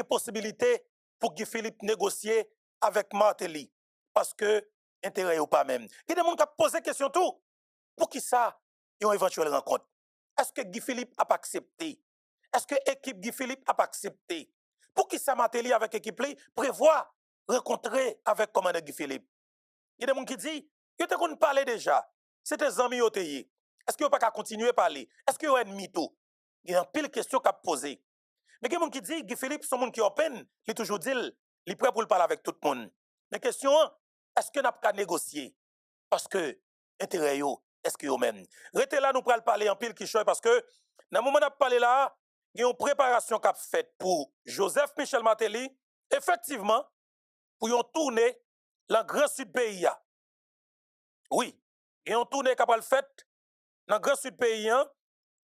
de possibilité pour Guy Philippe négocier avec Martelly. Parce que intérêt ou pas même. Il y a des gens qui posent des questions tout. Pour qui ça, il y a une éventuelle rencontre? Est-ce que Guy Philippe a pas accepté? Est-ce que l'équipe Guy Philippe a pas accepté? Pour qui ça Martelly avec l'équipe prévoit rencontrer avec commandant Guy Philippe? Il y a des gens qui disent, il y a qu'on parler déjà. C'était des amis au pays. Est-ce qu'il n'y a pas qu'à continuer à parler? Est-ce qu'il y a un mytho? Il y a une pile de questions qu'à poser. Mais il y a des gens qui disent, Guy Philippe, son monde qui est open, il toujours dit, il est prêt pour le parler avec tout le monde. Mais question, est-ce que n'a pas négocier? Parce que, intérêt yo, est-ce que yo même? Restez là, nous pourrons parler en pile qui choisit parce que, dans le moment où nous parlé là, il y a une préparation qu'a faite pour Joseph Michel Martelly, effectivement, pour y tourner dans le grand sud pays. Oui, il y a une tournée qu'a faite dans le grand sud pays.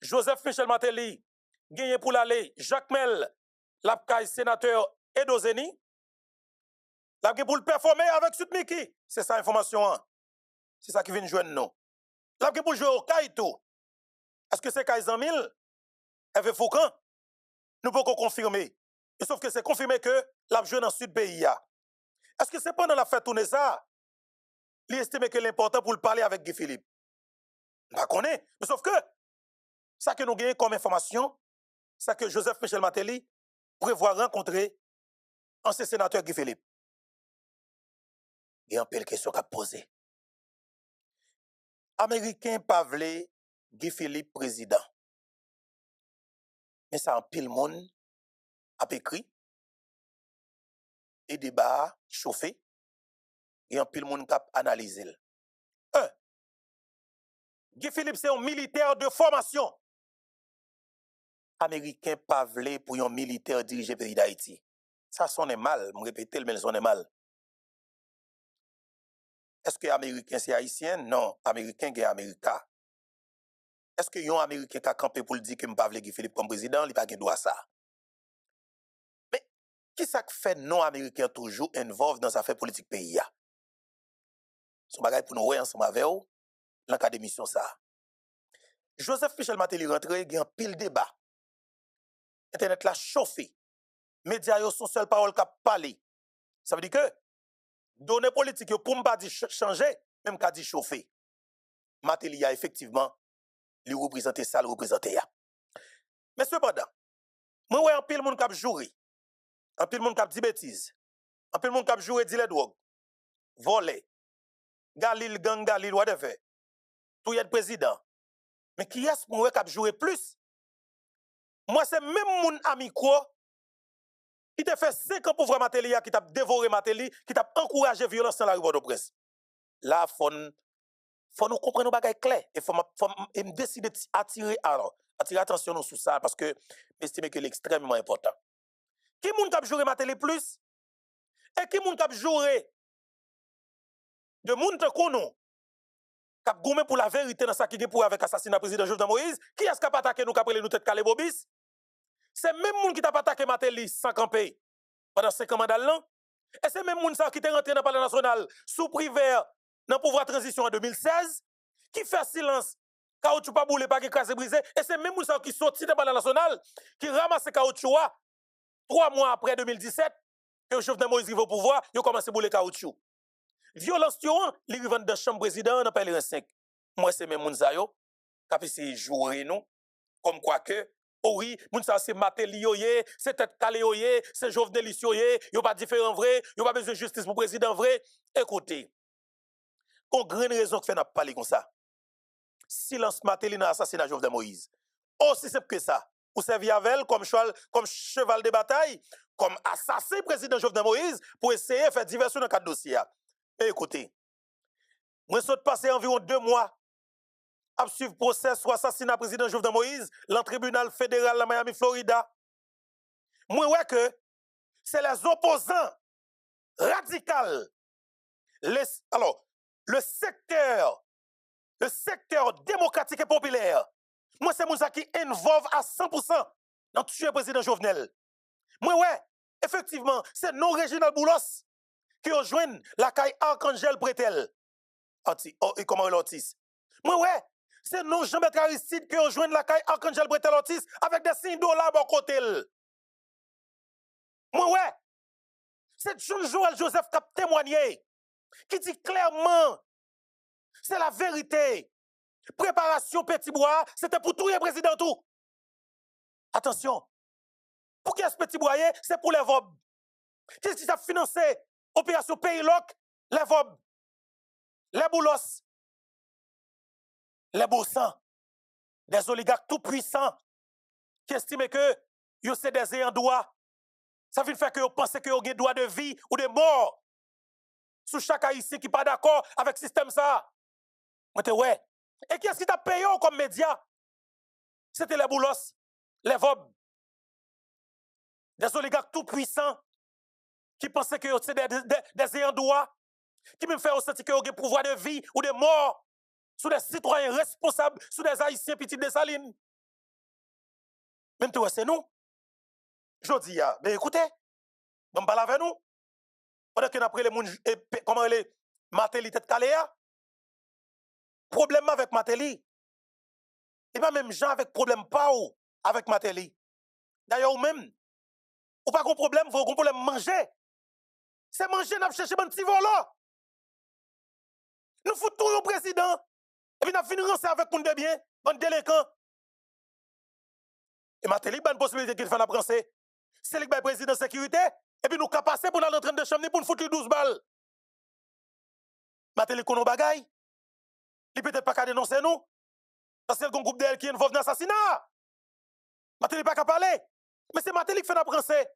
Joseph Michel Martelly, gagné pour l'aller, Jacques Mel, l'apcaille sénateur Edozeni, l'a pour le performer avec Sud Miki. C'est ça l'information. C'est ça qui vient de joindre nous. L'a pour jouer au Kaito. Est-ce que c'est Kaizan Mil? Hervé Foucan? Nous pouvons confirmer. Sauf que c'est confirmé que l'a joué dans le sud pays. Est-ce que c'est pendant la fête tourner ça? Il estime que l'important pour le parler avec Guy Philippe. On ne connaît. Mais sauf que, ça que nous gagnons comme information, c'est que Joseph Michel Martelly prévoit rencontrer ancien sénateur Guy Philippe. Il y a un peu de questions à poser. Américain Pavlé, Guy Philippe président. Mais ça en pile monde a écrit et débat chauffé et en pile monde a analysé. Guy Philippe c'est un militaire de formation. Américain Pavlé pour un militaire diriger le pays d'Haïti. Ça sonne mal, je répète, mais ça sonne mal. Est-ce que Américain c'est haïtien? Non, Américain c'est Américain. Est-ce que yon Américain qui a campé pour le dire que Pavlé Guy Philippe comme président, il n'a pas droit à ça? Mais qui ça fait non Américain toujours involve dans affaires politiques pays? Son bagage pour nous voir ensemble avec vous dans le d'émission ça. Joseph Michel Martelly rentré, il y a un pile débat. Internet l'a chauffé. Médias yo son seule parole qui parlé. Ça veut dire que données politiques pour ne pas dire changer, même qu'à dire chauffer. Martelly a effectivement lui représenter ça, le représenter. Mais cependant, moi ouais un pile monde qui joué, un pile monde qui dit bêtises, un pile monde qui joué dit les drogues, volé, Galil gang Galil whatever. Tout y est président. Mais qui est-ce moi qui joué plus? Moi c'est même mon ami quoi qui t'a fait 5 ans pour voir Martelly, qui t'a dévoré Martelly, qui t'a encouragé violence dans la rue de presse. Là, faut nous comprendre nos bagages clairs. Et faut me décider d'attirer attention sur ça parce que j'estime que c'est extrêmement important. Qui moun k'ap joué Martelly plus? Et qui moun k'ap joué de moun te konou k'ap goumé pour la vérité dans ça qui est pour avec assassinat président Jovenel Moïse? Qui est-ce qui a attaqué nous k'ap nous tête calé bobis? C'est même moun qui t'a attaqué Martelly sans camper pendant 5 ans mandat là. Et c'est même moun ça qui est rentré dans le palais national sous privé dans le pouvoir transition en 2016 qui fait silence caoutchouc pas boulé pas écrasé brisé et c'est même moun ça qui sorti dans le palais national qui ramasse caoutchouc 3 mois après 2017 que Jovenel Moïse arrive au pouvoir, il a commencé à bouler caoutchouc. Violence il arrive dans la chambre président dans Palais 5. Moi c'est même moun ça yo qui essayer jouer nous comme quoi que oh oui, moun sa c'est Martelly yoye, c'est tête calé yoye, c'est Jovenel yoye, yo pas différent vrai, yo pas besoin de justice pour président vrai. Écoutez, qu'on grande raison que fait n'a parler comme ça. Silence Martelly dans l'assassinat Jovenel Moïse. Aussi simple que ça. Ou servi avec comme cheval de bataille, comme assassin président Jovenel Moïse pour essayer de faire diversion dans le cadre dossier. Écoutez, moi je passé environ 2 mois à suivre le procès sur l'assassinat président Jovenel Moïse dans le tribunal fédéral de Miami, Florida. Moi, ouais que c'est les opposants radicaux. Alors, le secteur démocratique et populaire, moi, c'est moi qui involve à 100% dans tuer le président Jovenel. Moi, ouais, effectivement, c'est non Réginald Boulos qui rejoint la caille Arcangel Bretel. Et comment l'Ortiz? Moi, ouais. C'est non Jean-Bertrand Aristide qui rejoint la caille Arcangel Bretel Ortiz avec des signes $, bon côté. Moi, ouais. C'est John Joël Joseph qui a témoigné, qui dit clairement, c'est la vérité. Préparation Petit Bois, c'était pour tout le président tout. Attention, pour qui est-ce Petit Bois, c'est pour les VOB. Qu'est-ce qui a financé opération Pays-Loc? Les VOB, les Boulos, les Bossans, des oligarques tout puissants qui estiment que ils sont des ayants droit. Ça veut dire que vous pensez que vous avez droit de vie ou de mort sur chaque haïtien qui n'est pas d'accord avec le système ça. Ouais. Et qui est-ce qui t'a payé comme média? C'était les Boulos, les VOB, des oligarques tout puissants qui pensaient que c'est des ayants droit, qui me fait ressentir que vous avez pouvoir de vie ou de mort sur des citoyens responsables, sur des haïtiens petits de Salines. Même toi, c'est nous. Je dis, mais écoutez, on parle avec nous. Pendant que nous avons les gens, comment les Matéli tête caléa. Problème avec Matéli. Et pas même gens avec problème pas ou avec Matéli. D'ailleurs, ou même, ou pas de problème, vous avez un problème manger. C'est manger, nous chercher un petit volant. Nous foutons tout au président. Et puis nous finissons avec un de bien, un délinquant. Et Matéli, il y a une possibilité qu'il fasse la français. C'est le président de sécurité. Et puis nous sommes passés pour aller en train de chambre pour nous foutre 12 balles. Matéli, qu'on a bagaille. Il peut-être pas qu'à dénoncer nous. Parce que le groupe d'elle qui est involvé dans l'assassinat. Matéli pas qu'à parler. Mais c'est Matéli qui fait la français.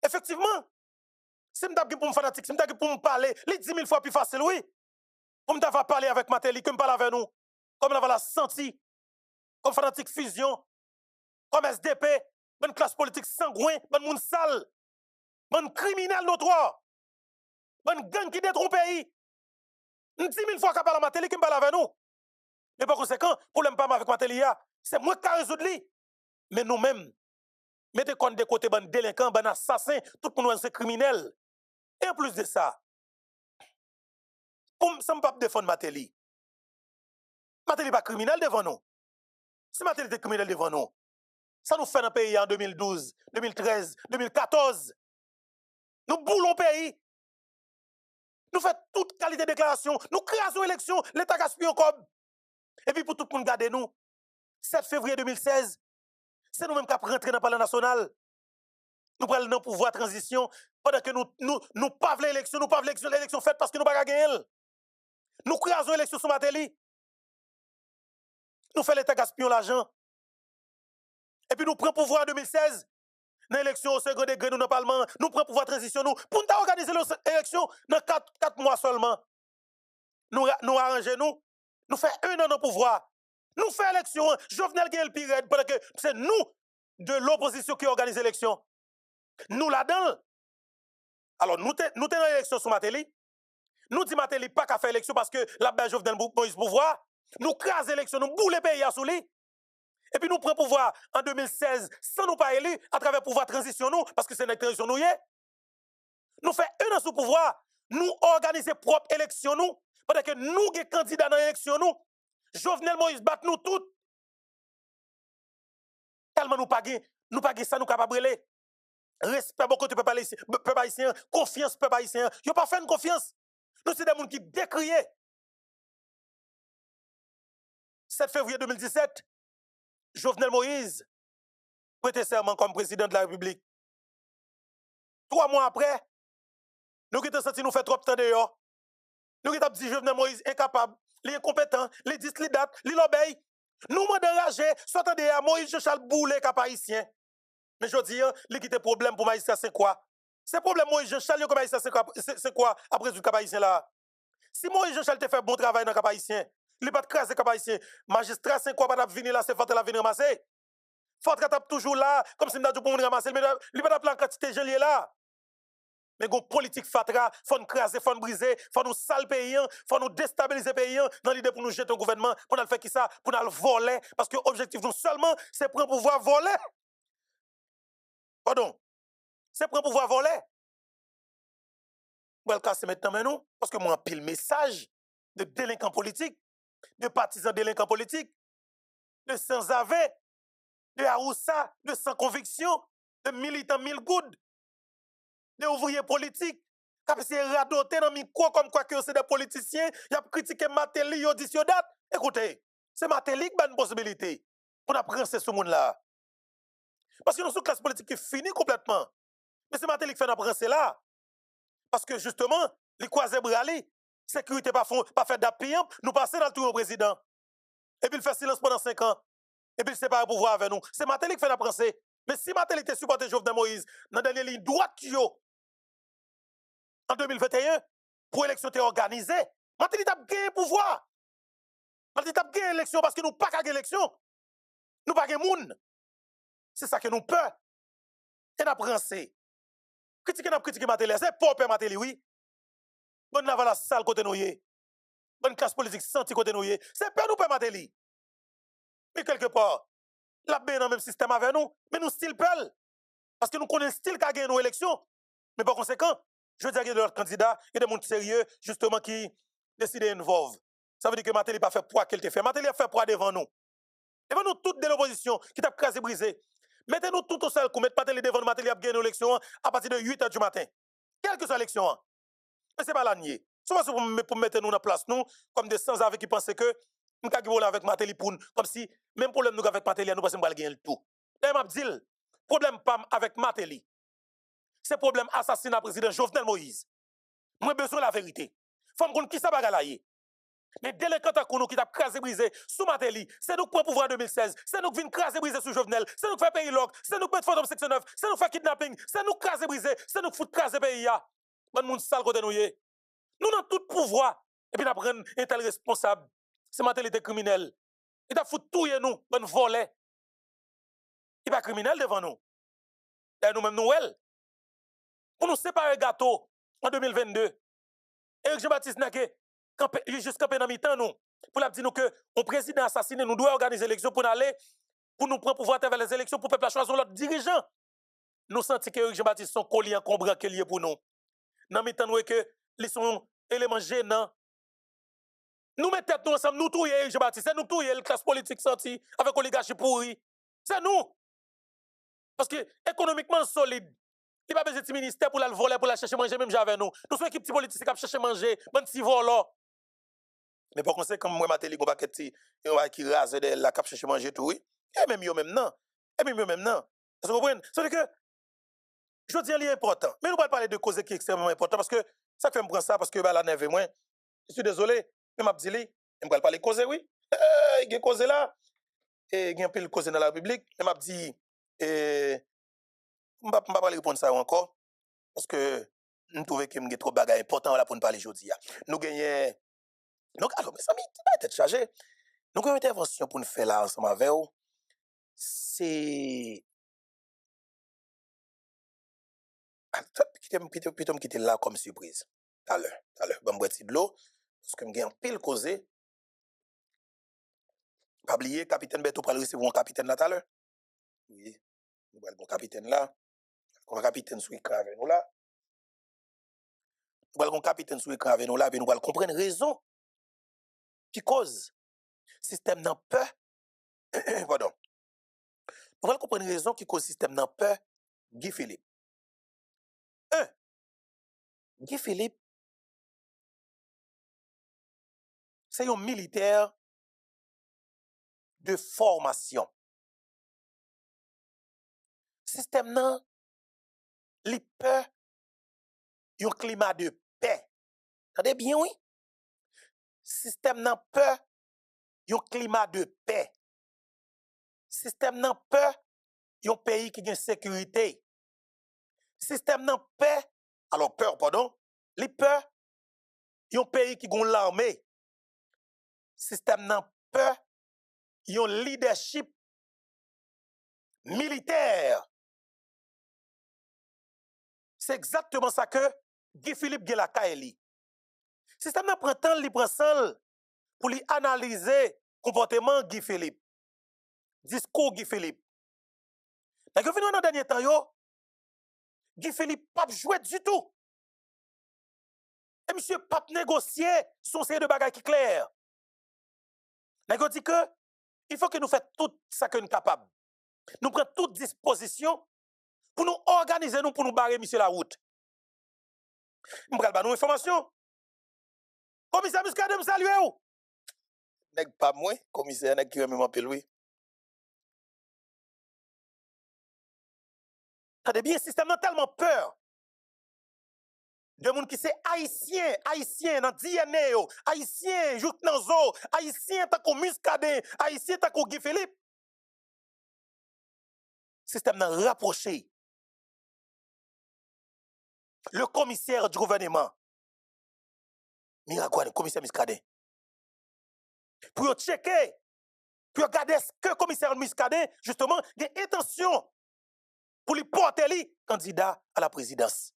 Effectivement, si je suis pour me fanatique, si je suis pour me parler, les 10 000 fois plus facile, oui. Pour me parler avec Matéli, comme parler avec nous. Comme on l'a senti. Comme fanatique fusion. Comme SDP. Une classe politique sangouin. Une monde sale. Une criminel notoire. Une gang qui détruit le pays. 10 000 fois qu'à parler avec Matéli, qui me parle avec nous. Mais par conséquent, problème pas avec Matéli, c'est moi qui ai résolu. Mais nous-mêmes, mettez compte de côté ban délinquant, ban assassin, tout le monde c'est criminel. Et en plus de ça, pour ça ne pas défendre Matéli. Matéli n'est pas criminel devant nous. Si Matéli était criminel devant nous, ça nous fait dans le pays en 2012, 2013, 2014. Nous boulons le pays. Nous faisons toute qualité de déclaration. Nous créons l'élection, l'État gaspille encore. Et puis pour tout le monde garder nous, 7 février 2016, c'est nous-mêmes qui avons rentré dans le Parlement national. Nous prenons le pouvoir de transition pendant que nous pas l'élection, nous pas l'élection faite parce que nous pas gagner. Nous créons l'élection sur Matéli. Nous faisons l'État gaspiller l'argent. Et puis nous prenons pouvoir en 2016. Dans l'élection au second degré, nous dans le Parlement, nous prenons pouvoir de transition nous. Pour nous organiser l'élection dans 4 mois seulement. Nous arrangeons nous faisons 1 an de pouvoir. Nous faisons l'élection. Jovenel gagne le pire pendant que c'est nous de l'opposition qui organise l'élection. Nous là-dedans. Alors, nous sommes dans l'élection sur Matéli. Nous disons Matéli pas qu'à faire l'élection parce que la belle Jovenel Moïse pouvoir. Nous crasons l'élection, nous boulons le pays à sous lui. Et puis nous prenons pouvoir en 2016 sans nous pas élus à travers le pouvoir transition nous, parce que c'est notre transition nous. Nous faisons 1 an sous pouvoir. Nous organisons propre élection nous. Pendant que nous sommes candidats dans l'élection nous. Jovenel Moïse bat nous tous. Tellement nous pas ça, nous capables de respect beaucoup de peuple haïtien, confiance peuple haïtien. Ils n'ont pas fait une confiance. Nous sommes des gens qui décriaient. 7 février 2017, Jovenel Moïse prêtait serment comme président de la République. 3 mois après, nous avons senti nous faire trop de temps dehors. Nous avons dit Jovenel Moïse incapable, il est incompétent, il dit les dates, il obéit. Nous m'en enragé, soit à Moïse Jean-Charles Boulet cap haïtien. Mais je dis, il quitte problème pour Maïssa, c'est quoi? C'est problème Moïse Jean-Charles comme Maïssa, c'est quoi après du cap haïtien là? Si Moïse Jean-Charles te fait bon travail dans le cap haïtien, il n'est pas de craser cap haïtien. Magistrat, c'est quoi pas venir là, c'est faut la venir ramasser. Faut que tu toujours là, comme si nous pour venir ramasser, mais il n'est pas de plan quantité de gens là. Mais une politique fatra, faut nous craser, faut nous briser, faut nous saler pays, faut nous déstabiliser pays dans l'idée pour nous jeter un gouvernement, pour nous faire qui ça, pour nous voler, parce que l'objectif nous seulement, c'est prendre pouvoir voler. Pardon, c'est prendre pouvoir voler. Bon, le cas c'est maintenant mais nous, parce que moi pile message de délinquants politiques, de partisans délinquants politiques, de sans-avais, de Aroussa, de sans conviction, de militants mille good, de ouvriers politiques, qui ont radoté dans le micro comme quoi que c'est des politiciens, ils ont critiqué Matéli, ils ont dit date. Écoutez, c'est Matéli qui a une possibilité pour apprendre ce monde-là. Parce que nous sommes une classe politique qui finit complètement. Mais c'est Matéli qui fait apprendre là. Parce que justement, les croisés bralés, sécurité pas fait d'appui, nous passons dans le tour au président. Et puis il fait silence pendant 5 ans. Et puis il ne sait pas le pouvoir avec nous. C'est Matéli qui fait apprendre. Mais si Matéli était supporté Jovenel Moïse, dans la dernière ligne droite, en 2021, pour l'élection était organisée, Matéli a gagné le pouvoir. Matéli a gagné l'élection parce que nous pas gagné l'élection. Nous pas gagné monde. C'est ça que nous peur. Et nous avons critiquer Matéli. C'est pas Matéli, oui. Bonne la la salle côté nous. Bonne classe politique senti côté nous. C'est pas nous Matéli. Mais quelque part, la bien dans le même système avec nous, mais nous style pelle. Parce que nous connaissons style qui a gagné nos élections. Mais par conséquent, je veux dire qu'il y a d'autres candidats, il y a des gens sérieux, justement, qui décident d'involver. Ça veut dire que Matéli n'a pas fait poids qu'elle te fait. Matéli a fait poids devant nous. Devant nous, toutes de l'opposition, qui t'a crasé, brisé. Mettez-nous tout au seul coup, mettez Matéli devant nous, Matéli a gagné l'élection à partir de 8h du matin. Quelle que soit l'élection. Mais ce n'est pas la nier. C'est pas pour mettre nous dans la place, nous, comme des sans-avis qui pensaient que nous avons avec Matéli pour nous, comme si, même problème nous avec Matéli, nous pensons qu'on va gagner le tout. Et m'a dit, problème pas avec Matéli. C'est problème assassinat président Jovenel Moïse. Moi besoin de la vérité. Faut me qui ça bagalaye. Mais délinquants qui t'a crasé brisé sous Matéli, c'est nous qui prenons pouvoir en 2016, c'est nous qui venons craser brisé sous Jovenel, c'est nous qui faisons pays log, c'est nous qui mettons fantôme 69, c'est nous qui faisons kidnapping, c'est nous qui craser brisé, c'est nous qui foutons craser pays ya. Bon monde sale côté nous. Nous avons tout pouvoir et puis nous prenons un tel responsable. C'est Matéli des criminels. Il t'a foutu tout nous, bon volet. Il pas criminel devant nous. Et nous-mêmes nous pour nous séparer gâteau en 2022. Éric Jean-Baptiste Nagué, juste campé dans mi-temps, nous, pour la dire nous que le président assassiné, nous devons organiser l'élection pour aller, pour nous prendre pouvoir vers les élections, pour le peuple choisir l'autre dirigeant. Nous sentons que Éric Jean-Baptiste sont colliers encombrants qu'il est pour nous. Dans mi-temps, nous, que ils sont éléments gênants. Nous mettons nous ensemble, nous touillons Éric Jean-Baptiste, c'est nous touillons la classe politique sortie avec oligarchie pourrie. C'est nous. Parce que économiquement solide, il n'y a pas besoin de ministère pour la voler, pour la chercher manger, même avec nous. Nous sommes une équipe politique qui chercher manger, bon petit volant. Mais par conséquent, moi, Matéli, on va qui rase de la cap chercher manger tout, oui. Et même yo même non. Et même yo même non. Vous comprenez? C'est-à-dire que, je dis qu'il est important. Mais nous allons parler de causes qui sont extrêmement importantes parce que ça fait me prendre ça parce que la neve moins. Je suis désolé, mais m'a dit, je vais parler de causes, oui. Il y a causes là. Et il y a un peu de causes dans la République. Mais m'a dit, je ne vais pas répondre ça encore parce que nous trouvons qu'il y a trop de bagages importants pour nous parler aujourd'hui. Nous gagnons. Donc, alors, mes amis, tu vas être chargé. Donc, une intervention pour nous faire là ensemble avec vous, c'est. Plutôt me quitter là comme surprise. Tout à l'heure. Bon, boire de l'eau, parce que je gagne pile causé. Pas oublier, capitaine Beto pour le recevoir un capitaine là tout à l'heure. Oui, nous allons bon capitaine là. Comme capitaine sous écran avec nous là. Nous allons capitaine sous écran avec nous là, et nous allons comprendre raison qui cause système n'a peur. Pardon. Nous allons comprendre raison qui cause système n'a peur. Guy Philippe. Guy Philippe, c'est un militaire de formation. Système nan, li peur un climat de paix. Attendez bien, oui? Système nan peur un climat de paix. Système nan peur un pays qui a sécurité. Système nan peur, alors peur, pardon, li peur un pays qui a l'armée. Système nan peur un leadership militaire. C'est exactement ça que Guy Philippe Gelakaeli. Système nan prend temps, li prend seul pour lui analyser comportement Guy Philippe. Discours Guy Philippe. Dans le dernier temps, Guy Philippe pas joué du tout. Et monsieur pas négocier son série de bagages qui clair. N'a dit que il faut que nous fassions tout ça que nous sommes capables. Nous prenons toute disposition pour nous organiser, nous, pour nous barrer, monsieur, la route. Nous prenons nous information. Commissaire Muscadet, me salue ou? Nèg pas moi, commissaire, nèg qui remet mon pile, oui. Attendez bien, le système a tellement peur de monde qui c'est haïtien dans DNA, haïtien, jouk dans zo, haïtien tant qu'on Muscadet, haïtien tant qu'on Guy Philippe. Le système n'a rapproché le commissaire du gouvernement, Miragouane, le commissaire Muscadet, pour checker, pour regarder ce que le commissaire Muscadet, justement, a intention pour lui porter lui candidat à la présidence.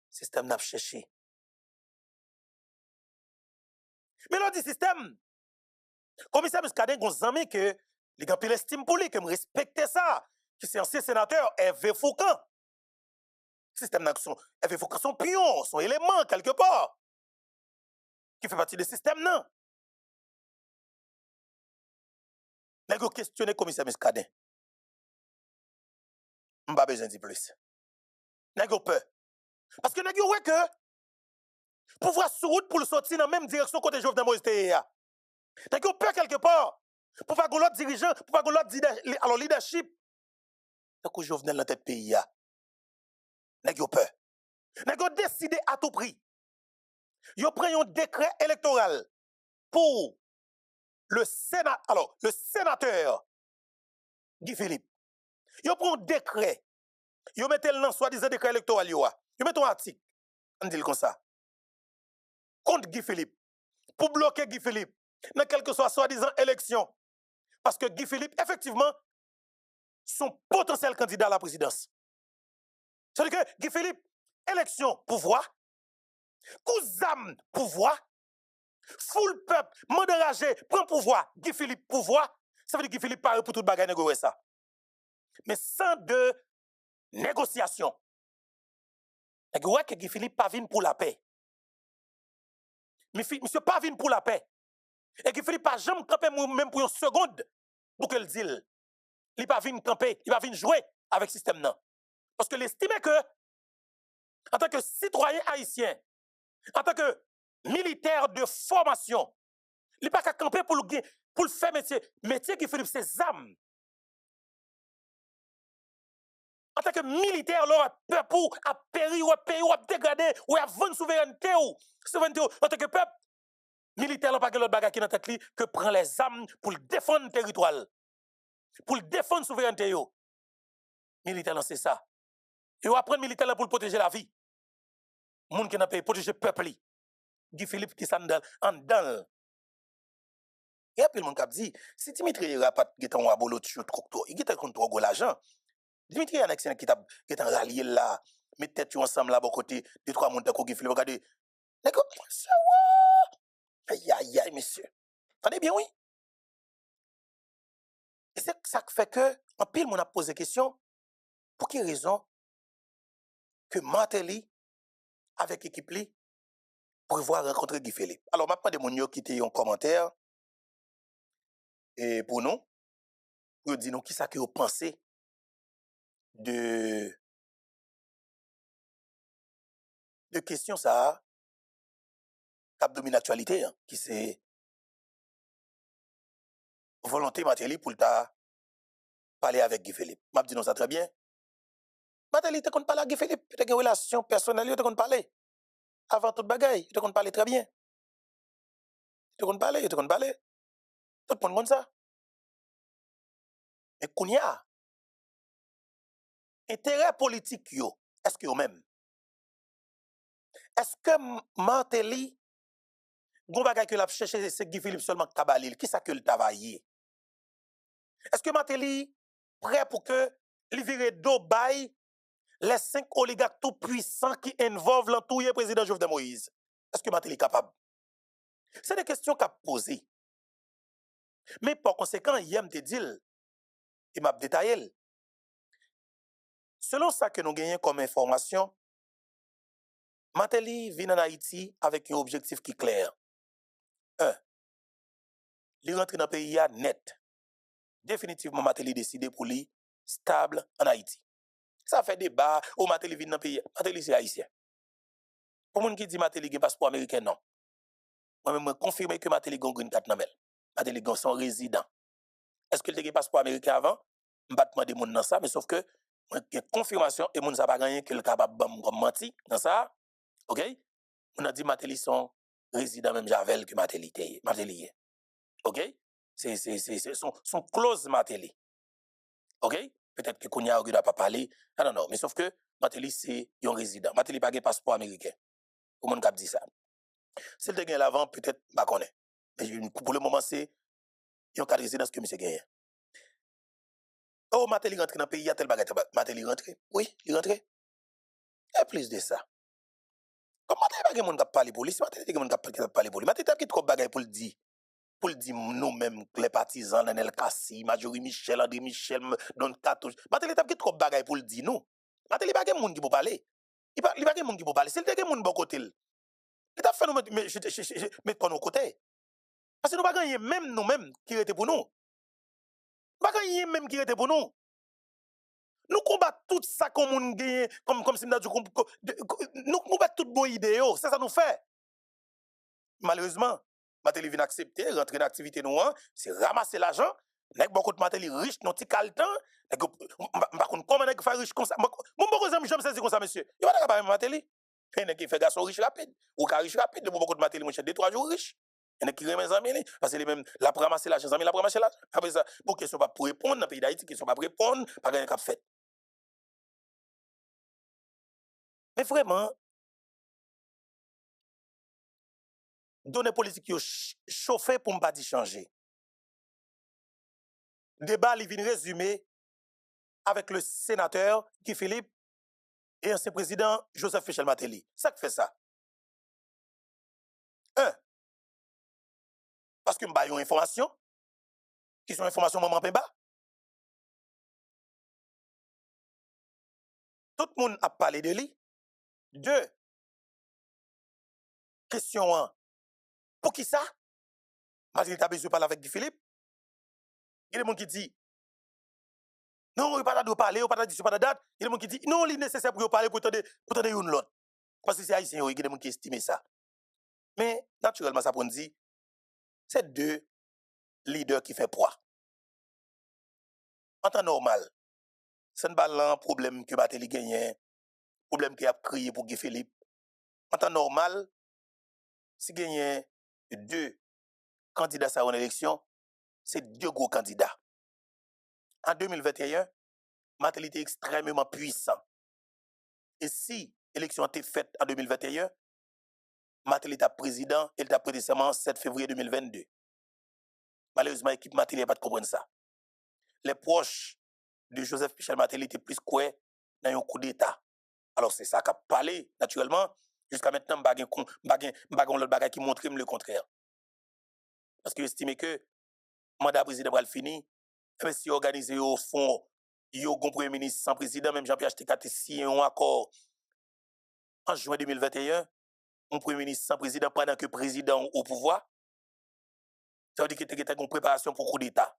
Le système n'a pas cherché. Mais là, du système, le commissaire Muscadet, il a un ami que il a pile estime pour lui, que me respecte ça, qui c'est ancien sénateur, Hervé Foucan. Le système n'a son Hervé Foucan, son pion, son élément, quelque part, qui fait partie du système, non. N'a pas questionné le commissaire Muscadet. Je n'ai pas besoin de dire plus. N'a pas peur. Parce que n'a pas ouais que pouvoir sur route pour le sortir dans la même direction côté Jovenel Moïse T.A. N'a pas peur quelque part. Pour faire l'autre dirigeant, pour faire l'autre leadership. N'a pas Jovenel dans tête pays. N'a pas peur. N'a pas décidé à tout prix. Yo prend un décret électoral pour le Sénat, alors le sénateur Guy Philippe. Yo prend un décret. Yo mettez le nom soi-disant décret électoral yo mette un article. On dit comme ça. Contre Guy Philippe. Pour bloquer Guy Philippe dans quelle que soit soi-disant élection. Parce que Guy Philippe, effectivement, son potentiel candidat à la présidence. C'est-à-dire que Guy Philippe, élection, pouvoir, cousam, pouvoir, full peuple, modéragé, prend pouvoir, Guy Philippe, pouvoir, ça veut dire que Guy Philippe parle pour toute bagarre négocier ça. Mais sans de négociation. Et que Guy Philippe pas venu pour la paix. Monsieur pas venu pour la paix. Et Guy Philippe pas jamais campé même pour une seconde pour qu'elle dise. Il pas venu camper, il pas venu jouer avec le système non. Parce que l'estime que en tant que citoyen haïtien, en tant que militaire de formation, il n'est pas qu'à camper pour le faire métier. Métier qui Philippe, c'est âmes. En tant que militaire, là, peuple pour à périr, ou à payer, ou à dégrader, ou à vendre souveraineté, ou en tant que peuple, militaire, là, pas que l'autre bagage qui dans tête que prend les âmes pour défendre le territoire, pour défendre la souveraineté. Militaire, là, c'est ça. Et on apprend militaire là pour protéger la vie. Moun qui n'a pas protéger le peuple. Guy Philippe qui s'en en dedans. Et après, le monde qui dit, si Dimitri n'a pas de temps à bolo de chute, il a contre trop l'argent. Dimitri a un accident qui est rallié là, met tête ensemble là, bon côté, deux, trois monde qui Guy Philippe, regardez. D'accord, aïe, aïe, aïe, monsieur. Attendez bien, oui. Et c'est ça qui fait que, en pile, on a posé question, pour quelle raison que Martelly, avec l'équipe, pour voir rencontrer Guy Philippe. Alors, maintenant, des gens qui ont un commentaire, et pour nous, pour dire nous qui ça que vous pensez de questions ça, qui domine l'actualité, hein, qui c'est volonté Martelly pour parler avec Guy Philippe. Je dis nous ça très bien. Martelly, tu compte parler avec Guy Philippe, tu as une relation personnelle, tu compte parler. Avant toute bagaille, tu compte parler très bien. Tu compte parler. Tout le monde comme ça. Mais Kounia, intérêt politique, est-ce que même? Est-ce que Martelly, gon bagay que l'a cherché, c'est Guy Philippe seulement Kabalil, qui ça que le travailler? Est-ce que Martelly prêt pour que il vire d'Obaï les 5 oligarques tout puissants qui involvent l'entouillé président Jovenel Moïse? Est-ce que Martelly est capable? C'est des questions qu'a posées. Mais par conséquent, il te dit, il m'a détaillé. Selon ça que nous gagnons comme information, Martelly vient en Haïti avec un objectif qui est clair. 1. Il rentre dans le pays net. définitivement Matéli décidé pour lui stable en Haïti. Ça fait débat, ou Matéli vient dans le pays. Matéli c'est haïtien. Pour moun qui dit Matéli a passeport américain, non. Moi-même, confirme que Matéli a un green card dans mel. Matéli a son résident. Est-ce qu'il a un passeport américain avant? Je ne vais pas demander moun dans ça, mais sauf que, il y a confirmation et moun n'a pas gagné qu'il est capable de mentir dans ça. OK? On a dit Matéli son résident même Javel que Matéli est. OK? C'est son close Matéli. OK? Peut-être que Kounia n'a pas parlé. I don't know. Mais sauf que Matéli, c'est un résident. Matéli n'a pas de passeport américain. Pour mon cap dit ça. S'il te gagne l'avant, peut-être, je ne connais. Mais pour le moment, c'est un cas de résidence que M. gagne. Oh, Matéli rentre dans le pays, il y a tel bagage. Matéli rentre. Oui, il rentre. Et plus de ça. Comme Matéli n'a pas de monde qui parle pour lui, Matéli n'a pas de monde qui parle pour lui. Matéli n'a pas de bagage pour le dire. Pour le dire nous-mêmes, les partisans, Nanel Kassi, Majorie Michel, André Michel, Don Kato. Matéli n'a pas de bagage pour le dire nous. Matéli n'a pas de monde qui peut parler. Il n'y a pas de monde qui peut parler. S'il y a des gens qui bon côté, il a fait nous mettre pour nos côtés. Parce que nous ne pouvons pas même nous-mêmes qui étaient pour nous. Nous ne pouvons pas même qui étaient pour nous. Nous combattons tout ça comme on gagne, comme si nous battons toutes bonnes idées. C'est ça nous fait. Malheureusement, Matéli vient accepter, rentrer dans l'activité nous, c'est ramasser l'argent. Nous avons beaucoup de Matéli riche, nous avons caltan. Par contre, comment on fait riche comme ça? Mon bon j'aime saisir comme ça, monsieur. Il va pas Matéli. Il y a qui fait garçon riche rapide. Ou qui riche rapide, de beaucoup de Matéli, mon cher, 2-3 jours riche. Il y a qui remet mes amis, parce que les mêmes, la ramasser l'argent, les amis, la ramasser l'argent. Après ça, pour qu'ils ne soient pas pour répondre, dans le pays d'Haïti, qu'ils ne soient pas pour répondre, pas gagner cap fait. Mais vraiment, données politiques qui ont chauffé pour ne pas dire changer. Débat, il vient résumé avec le sénateur Guy Philippe et ancien président Joseph Michel Matéli. Ça qui fait ça. Parce que nous avons une information, qui sont informations maman Pemba. Tout le monde a parlé de lui. 2. Question 1. Pour qui ça? Matéli a besoin de parler avec Guy Philippe. Il y a des gens qui disent non, il n'y a pas de parler, il n'y a pas de date. Il y a des gens qui disent non, il est nécessaire pour parler pour tendre une l'autre. Parce que c'est haïtien, il y a des gens qui estiment ça. Mais naturellement, ça prend dit, c'est 2 leaders qui font poids. En temps normal, c'est un problème que Matéli gagne, problème qu'il a créé pour Guy Philippe. En temps normal, si gagne 2 candidats à une élection, c'est 2 gros candidats. En 2021, Matéli était extrêmement puissant. Et si l'élection était faite en 2021, Matéli était président, il était précisément 7 février 2022. Malheureusement, l'équipe Matéli n'a pas de comprendre ça. Les proches de Joseph Michel Matéli étaient plus quoi dans un coup d'État. Alors c'est ça qu'a parlé, naturellement. Jusqu'à maintenant, je n'ai pas l'autre bagage qui montre le contraire. Parce que j'estime que le mandat président va le finir. Même si organisé au fond, il y a un premier ministre sans président, même Jean-Pierre Chtekati signé un accord en juin 2021, un premier ministre sans président pendant que président au pouvoir. Ça veut dire qu'il y a une préparation pour le coup d'État.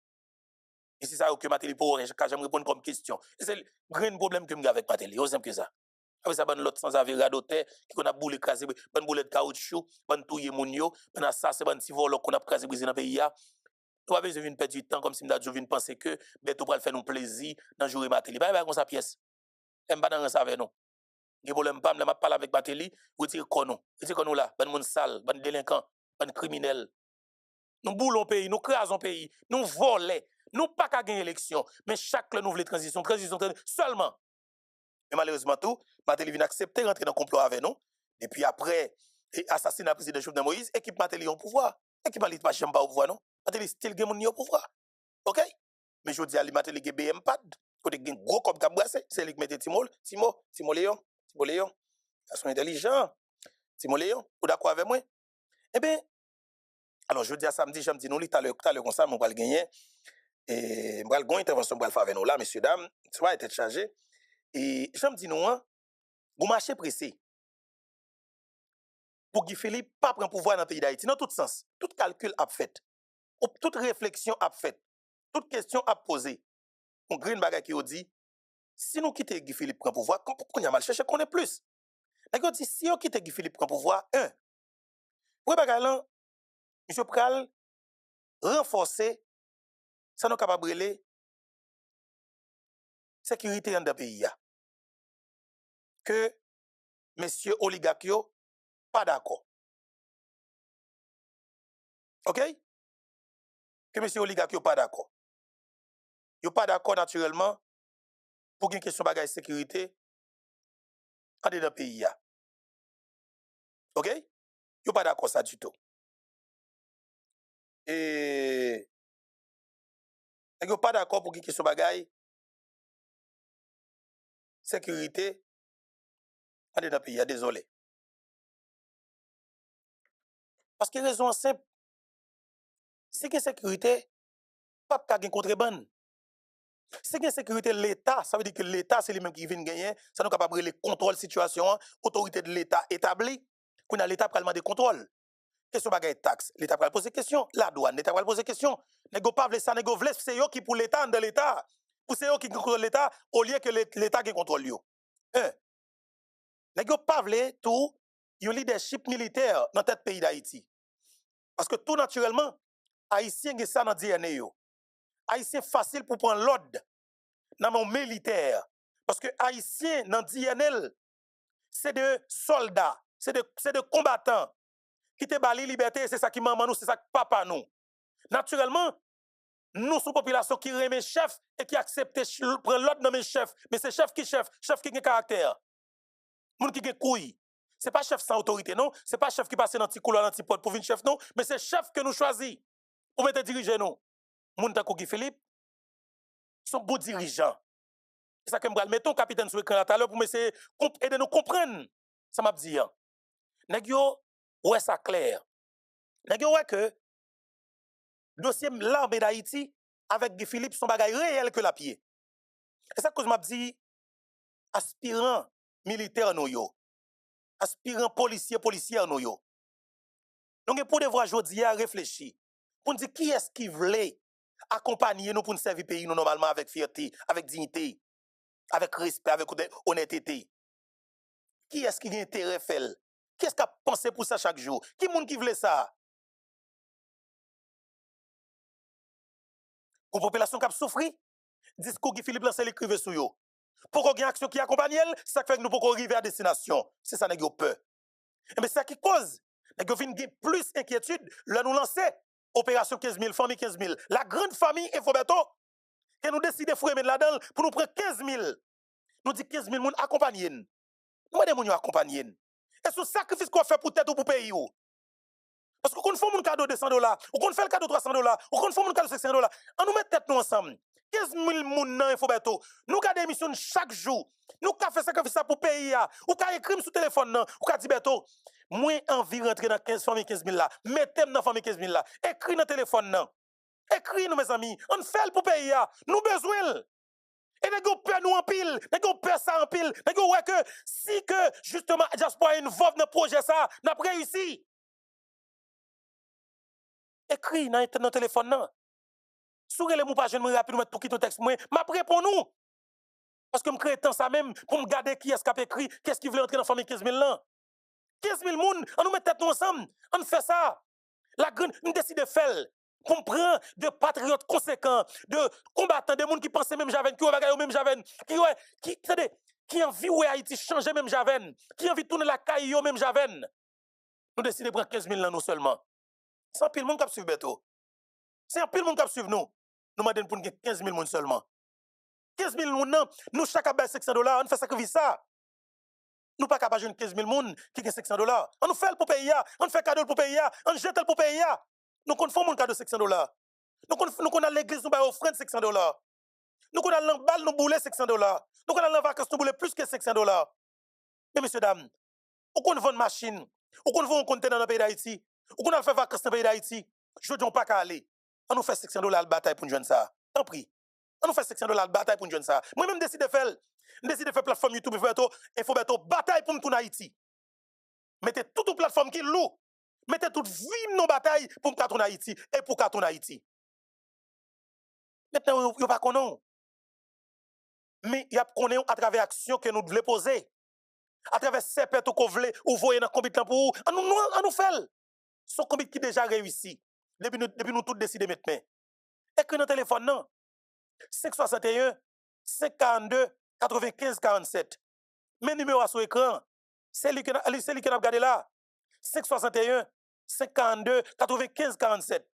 Et c'est ça que Matéli pourrait répondre comme question. Et c'est le grand problème que j'ai avec Matéli. Aussi simple que ça. Après ça, l'autre sans avis radoté, qui a boule crasé, bonne boule de caoutchouc, bonne touye mounio, bonne assassin, bonne tivolo qu'on a crasé brisé dans le pays. Nous avons besoin de perdre du temps comme si nous avions pensé que Beto pourrait faire nous plaisir dans le jour de Matéli. Pas comme ça pièce. Je ne pas dans ça avec nous. Je ne pas parler avec Matéli, retire nous. Retire nous là, bonne monde sale, bonne délinquant, bonne criminel. Nous boulons pays, nous crasons pays, nous volons. Nous pas qu'à gagner l'élection, mais chaque nous voulons transition seulement. Mais malheureusement tout, Matéli vient accepter rentrer dans le complot avec nous. Et puis après, assassinat président Jovenel Moïse, équipe Matéli au pouvoir. Équipe Matéli pas jamais au pouvoir non. Matéli still gagne au pouvoir. OK? Mais je dis à Matéli gagne BM pad, côté gagne gros comme cabrassé, c'est lui qui mette Timo Léon. Ils sont intelligents. Timo Léon, ou d'accord avec moi? Eh bien, alors je dis à samedi, je me dis nous tout à l'heure comme ça, on va le gagner. Et on va une intervention pour le faire avec nous là, messieurs, dames, tu vas être chargé. Et je me dis, nous, vous marchez pressé. Pour Guy Philippe, pas prendre pouvoir dans le pays d'Haïti, dans tout sens. Tout calcul a fait. Toute réflexion a fait. toute question à poser. On green bagay qui dit, si nous quittons Guy Philippe prend pouvoir, qu'on a mal cherché qu'on est plus. Nèg dit si on quitte Guy Philippe prend pouvoir, pour bagay là, monsieur pral renforcer ça nous capable brûler sécurité dans le pays que messieurs oligarques yo pas d'accord. OK? Que messieurs oligarques yo pas d'accord. Yo pas d'accord naturellement pour une question bagay sécurité en dedans le pays OK? Yo pas d'accord ça du tout. Et yo pas d'accord pour une question bagay sécurité en dedans le pays désolé. Parce que raison simple, c'est que sécurité pas de contrebande. C'est que sécurité l'État, ça veut dire que l'État c'est lui-même qui vient gagner, ça nous capable de contrôle situation, autorité de l'État établie, qu'on a l'État pour demander contrôle. Question bagay taxe, l'État va poser question, la douane, l'État va poser question. Nego pas vle ça, nego vle c'est yo qui pour l'État dans l'État. Pour c'est yo qui contrôle l'État au lieu que l'État qui contrôle yo. Nego pas vle tout un leadership militaire dans tête pays d'Haïti. Parce que tout naturellement haïtien gen ça dans DNA yo. Haïtien facile pour prendre l'ordre dans mon militaire. Parce que haïtien dans DNA c'est de soldats, c'est de combattants qui te bali liberté, c'est ça qui maman nous, c'est ça qui papa nous. Naturellement, nous sommes population qui remet chef et qui accepte prendre l'autre dans mes chefs, mais c'est chef qui a caractère. Moun qui a couille. C'est pas chef sans autorité non, c'est pas chef qui passe dans petit couloir dans petit pot pour venir chef non, mais c'est chef que nous choisissons pour mettre diriger nous. Moun ta Guy Philippe sont beaux dirigeants. C'est ça que me mettre ton capitaine sur l'écran tout à l'heure pour m'essayer aider nous comprendre. Ça m'a dit. Nèg yo ouais ça clair. Nèg yo ouais que dossier l'armée d'Haïti avec Guy Philippe son bagay réel que la pied. Et ça cause m'a dit aspirant militaire nous yo, aspirant policier nous yo. Donc pour devoir jodi à réfléchir pour dire qui est-ce qui voulait accompagner nous pour nous servir pays nous normalement avec fierté, avec dignité, avec respect, avec honnêteté. Qui est-ce qui a intérêt faire? Qui est-ce qui a pensé pour ça chaque jour? Qui monde qui voulait ça? Pour population qui a souffert, discours Guy Philippe Lancel écrivait sur yo. Pour qu'on ait une action qui accompagne elle, ça fait que nous pouvons arriver à destination. C'est ça nous peur. Mais c'est ça qui cause. Nous avons plus d'inquiétude. Là nous lancer opération 15 000, famille 15 000. La grande famille Infobeto, que nous décidons de fouiller là-dedans pour nous prendre 15 000. Nous disons 15 000 personnes accompagner. Nous devons accompagner. Et ce sacrifice qu'on fait pour tête ou pour pays. Parce qu'on fait un cadeau de $100, ou qu'on fait le cadeau de $300, ou qu'on fait un cadeau de $600, on nous met tête nous ensemble. 15 000 personnes dans Infobeto. Nous avons des émissions chaque jour. Nous avons fait sacrifice pour pays. Ou avons écrit sur téléphone. Ou avons dit, Beto, moi, envie de rentrer dans 15 000 là. Mettez-moi dans 15 000 là. Écris dans téléphone. Écris nous, mes amis. On fait pour pays. Nous besoin. Et nous avons peur nous en pile. Nous avons peur ça en pile. Nous avons que si que justement, Diaspora une veuve dans le projet ça, nous avons réussi. Écris dans le téléphone. Sourez les mots pas jeune rapide mettre pour quitter texte moi m'a répond nous parce que me crée temps ça même pour me garder qui est-ce qui a écrit qu'est-ce qui veut entrer dans famille 15 000 là 15 000 moun on nous met tête ensemble on fait ça la grande nous décide de faire pour me prendre de patriotes conséquents de combattants de monde qui pensaient même Javen qui ont même Javen qui envie ouais Haïti changer même Javen qui envie tourner la caille même Javen nous décidons de prendre 15 000 là nous seulement sans pile monde qui suivre Beto c'est un pile monde qui suivre nous nous demandons pour 15 000 personnes seulement. 15 000 personnes, nous chaque à $600, on fait sacrifice ça. Nous pas capable de 15 000 personnes qui ont $600. On nous fait pour payer, on fait cadeau pour payer, on jette pour payer. Nous confondons mon cadeau $600. Nous qu'on a l'église nous ba offrande $600. Nous qu'on a l'embal nous bouler $600. Nous qu'on a en vacances nous bouler plus que $600. Mais messieurs dames, ou qu'on vend une machine, ou qu'on vend un conteneur dans le pays d'Haïti, ou qu'on a fait vacances dans le pays d'Haïti, je dis pas qu'à aller. On nous fait $600 la bataille pour nous joindre ça. Tant pis. On nous fait $600 la bataille pour nous joindre ça. Moi-même, décide de faire plateforme YouTube, Infobeto, bataille pour nous tourner Haïti. Mettez toute une plateforme qui loue. Mettez toute vie nos bataille pour nous tourner Haïti et pour nous Haïti. Maintenant, yo pas connaît. Mais y a connaît à travers action que nous devons poser. À travers ces pètes qu'on veut ou voyez dans combien de temps pour nous faire. Son combien qui déjà réussi. Depuis nous tous décider maintenant. Écris dans le téléphone non. 561 542 95 47. Mes numéros sur l'écran. C'est lui qui a regardé là. 561 542 95 47.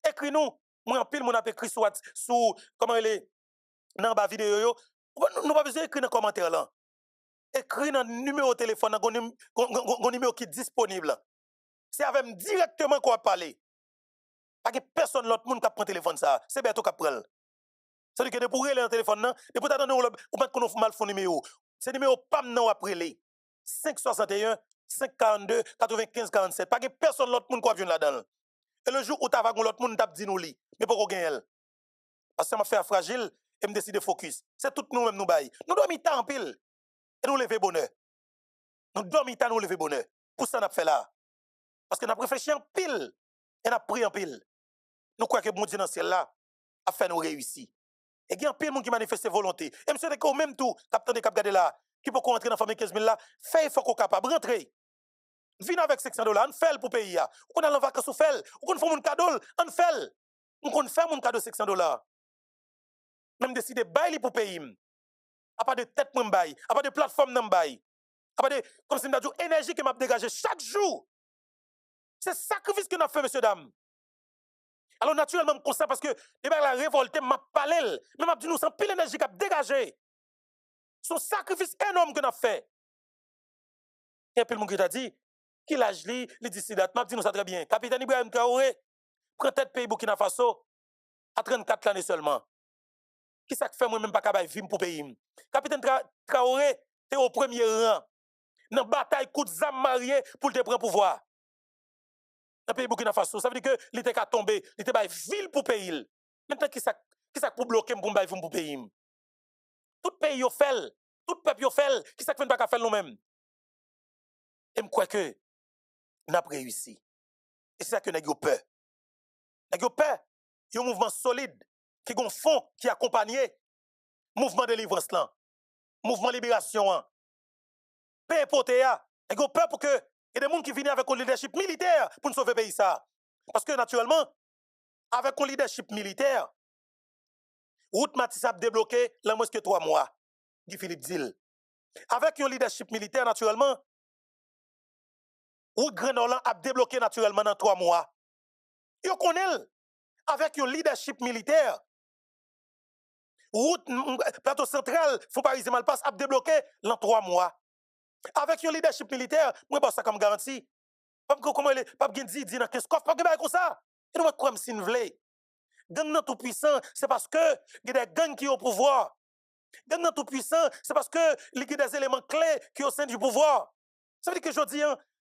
Écris-nous. Moi, en pile, mon appel écrit sur comment il est dans la vidéo. Nous pas besoin d'écrire dans les commentaires là. Écris dans le numéro de téléphone, dans le numéro qui est disponible. C'est avec directement qu'on va parler. Pas que personne l'autre monde qui prend le téléphone ça. C'est bien tout qui prend. C'est-à-dire que pour aller dans le téléphone, et pour t'attendre, ou pas qu'on mal font numéro. C'est numéro PAM non après les 561 542 95 47. Pas que personne l'autre monde qui vient là-dedans. Et le jour où tu as l'autre monde t'a dit nous li, mais pourquoi gagner elle? Parce que ça m'a fait fragile et me décide de focus. C'est tout nous même nous bail. Nous dormons temps en pile et nous lever bonheur. Nous dormons temps nous lever bonheur. Pour ça n'a fait là. Parce que nous avons réfléchi en pile et nous avons pris en pile. Nous croyons que bon Dieu dans ciel là a fait nous réussir. Et il y a un pile monde qui manifeste volonté. Et monsieur de même tout, capitaine de cap garder là, qui peut rentrer dans la famille 15 000 là, fait faut qu'on capable rentrer. Viens avec $600, on fait pour payer. On a en vacances ou fait, on fait mon cadeau, on fait. On fait mon cadeau $600. Même décider bailler pour payer. À part de tête moi bail, à part de plateforme nan bail. À part de comme si m'a dit énergie que m'a dégagé chaque jour. C'est sacrifice que n'a fait monsieur dame. Alors naturellement comme ça parce que débat la révolte m'a parlé, mais m'a dit nous sans pile énergie qu'a dégagé. Son sacrifice énorme que n'a fait. Et puis le monde qui t'a dit qui l'âge li dit si date m'a dit nous ça très bien. Capitaine Ibrahim Traoré prend tête pays Burkina Faso à 34 années seulement. Qui ça fait moi même pas capable vivre pour pays. Capitaine Traoré t'es au premier rang dans bataille coup de zam marié pour te prendre pouvoir. Dans pays Burkina Faso, ça veut dire que l'été a tombé, l'été ba ville pour pays. Maintenant qui ça pour bloquer pour bail pour pays. Tout pays yo fait, tout peuple yo fait, qui ça fait pas faire nous même. Et me crois que n'a pas réussi. Et c'est ça que n'a yo peur. N'a yo peur. Il y a un mouvement solide qui gon fond qui accompagné mouvement de délivrance là. Mouvement libération hein. Paix potéa. N'a yo peur pour que et des gens qui viennent avec un leadership militaire pour nous sauver le pays ça. Parce que naturellement avec un leadership militaire route Matisse a débloqué la moins que 3 mois. Guy Philippe Dil. Avec un leadership militaire naturellement route Grenoble a débloqué naturellement dans 3 mois. Yo connaît avec un leadership militaire route plateau central faut Paris Malpasse a débloqué dans 3 mois. Avec un leadership militaire, moi pas ça comme garantie. Pas comment il est pas gen dit dans 15 coffre pas comme ça. Et nous comme si nous voulons. Gang nan tout puissant, c'est parce que il y a des gangs qui ont au pouvoir. Gang nan tout puissant, c'est parce que il y a des éléments clés qui sont au sein du pouvoir. Ça veut dire que je dis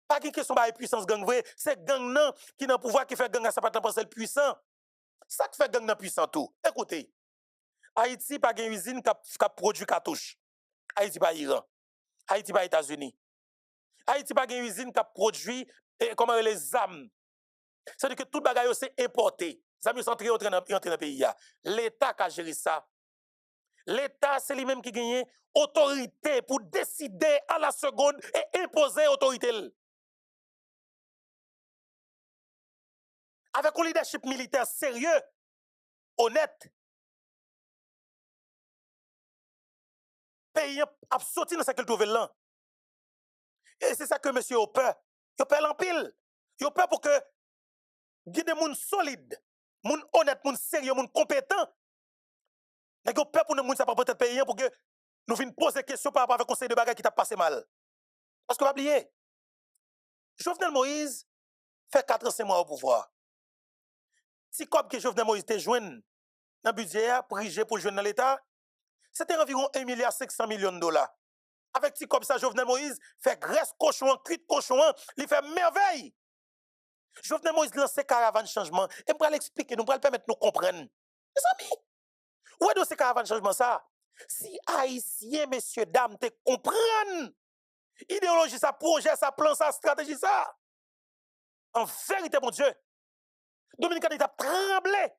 pas une question de puissance gang vrai, c'est gang nan qui dans pouvoir qui fait gang ça pas penser le puissant. Ça qui fait gang nan puissant tout. Écoutez. Haïti pas une usine qui produit cartouches. Haïti pas Iran. Haïti pas États-Unis. Haïti pas une usine qui produit comment les armes. C'est-à-dire que tout bagaille c'est importé. Ça me centré entrer dans le pays. L'État qui a géré ça. L'État, c'est lui-même qui gagne autorité pour décider à la seconde et imposer autorité. Avec un leadership militaire sérieux, honnête, pays a sorti dans ce qu'il trouve là. Et c'est ça que monsieur a peur. Il a peur l'empile. Il a peur pour que il y ait des gens solides, des gens honnêtes, des gens sérieux, des gens compétents. Il a peur pour nous ça peut-être payer pour que nous venions poser des questions par rapport avec le conseil de bagages qui t'a passé mal. Parce que vous oubliez, Jovenel Moïse fait 4 ans, 5 mois au pouvoir. Si comme que Jovenel Moïse te joint dans le budget pour joindre dans l'État, c'était environ 1,5 milliard. Avec ti comme ça, Jovenel Moïse fait graisse cochon, cuite cochon, il fait merveille. Jovenel Moïse lance caravane changement. Et pour l'expliquer, nous pour le permettre de nous comprendre. Mes amis, où est-ce que caravane changement ça? Si haïtien, messieurs, dames, te comprennent, idéologie, ça, projet, ça, plan, ça, stratégie, ça. En vérité, mon Dieu, Dominique a tremblé.